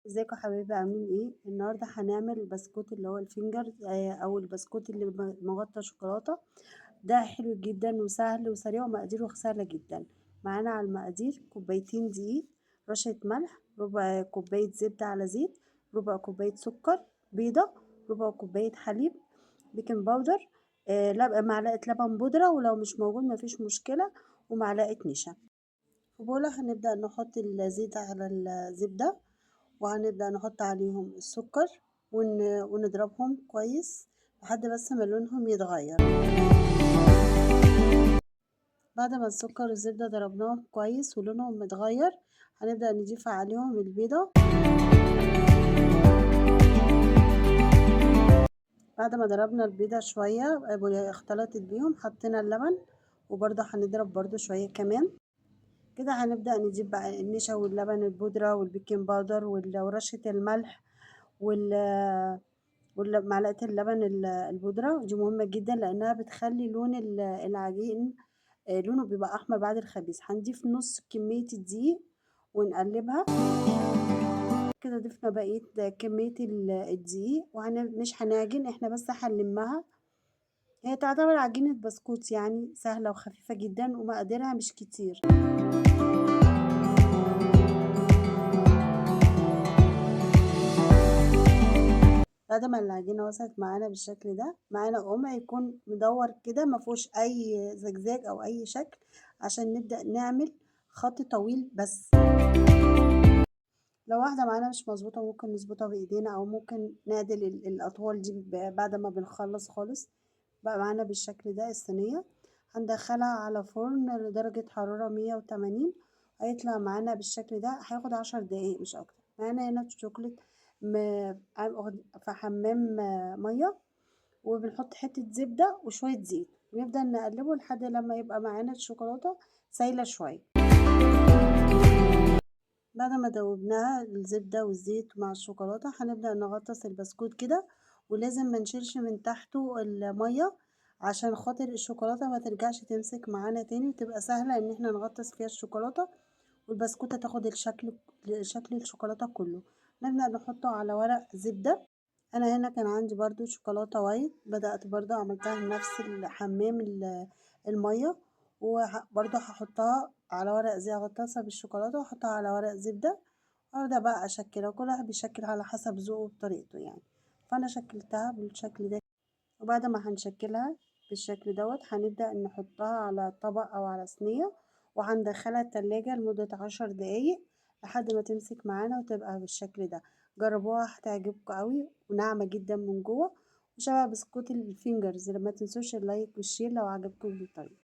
ازيكم حبايبي عاملين ايه؟ النهارده هنعمل البسكوت اللي هو الفينجر او البسكوت اللي مغطى شوكولاته. ده حلو جدا وسهل وسريع ومقاديره سهله جدا. معانا على المقادير كوبايتين دقيق، رشه ملح، ربع كوبايه زبده على زيت، ربع كوبايه سكر، بيضه، ربع كوبايه حليب، بيكنج باودر، معلقه لبن بودره ولو مش موجود مفيش مشكله، ومعلقه نشا. في بوله هنبدا نحط الزيت على الزبده، وهنبدأ نحط عليهم السكر ونضربهم كويس لحد بس ما لونهم يتغير. بعد ما السكر والزبدة ضربناهم كويس ولونهم متغير، هنبدأ نضيف عليهم البيضة. بعد ما ضربنا البيضة شوية اختلطت بيهم، حطينا اللبن وبرضه هنضرب برضه شوية كمان. كده هنبدأ نجيب بقى النشا واللبن البودرة والبيكنج باودر ورشة الملح ومعلقة اللبن البودرة دي مهمة جدا لأنها بتخلي لون العجين لونه بيبقى أحمر بعد الخبيز. هنضيف نص كمية الدقيق ونقلبها. كده ضفنا بقية كمية الدقيق مش هنعجن، احنا بس هنلمها. هي تعتبر عجينة بسكوت يعني سهلة وخفيفة جدا ومقاديرها مش كتير. بعد ما العجينة وصلت معانا بالشكل ده، معانا قمع يكون مدور كده مفيهوش اي زجزاج او اي شكل، عشان نبدأ نعمل خط طويل بس. لو واحدة معانا مش مظبوطة ممكن نظبطها بايدينا، او ممكن نعدل الاطوال دي بعد ما بنخلص خالص. بقى معانا بالشكل ده الصينية، هندخلها على فرن لدرجة حرارة 180. هيطلع معانا بالشكل ده، هياخد 10 دقايق مش اكتر. معانا هنا شوكولات في حمام مية، وبنحط حتة زبدة وشوية زيت، ونبدأ نقلبه لحد لما يبقى معانا الشوكولاتة سايلة شوية. بعد ما دوبناها الزبدة والزيت مع الشوكولاتة، هنبدأ نغطس البسكوت كده، ولازم ما نشيلش من تحته المية عشان خاطر الشوكولاتة ما ترجعش تمسك معانا تاني، وتبقى سهلة ان احنا نغطس فيها الشوكولاتة والبسكوتة تاخد شكل الشوكولاتة كله. نبدأ نحطه على ورق زبدة. انا هنا كان عندي برضو شوكولاتة وايت، بدأت برضو عملتها لنفس الحمام المية، وبرضو هحطها على ورق زي اغطسها بالشوكولاتة واحطها على ورق زبدة، وابدأ بقى اشكلها. كل واحد بيشكل على حسب ذوقه وطريقته يعني. فانا شكلتها بالشكل ده، وبعد ما هنشكلها بالشكل دوت هنبدأ نحطها على طبق او على صينية، وهندخلها التلاجة لمدة 10 دقايق لحد ما تمسك معانا وتبقى بالشكل ده. جربوها هتعجبكم قوي وناعمة جدا من جوه، وشبه بسكوت الفينجرز. لما تنسوش اللايك والشير لو عجبكم الطريقة.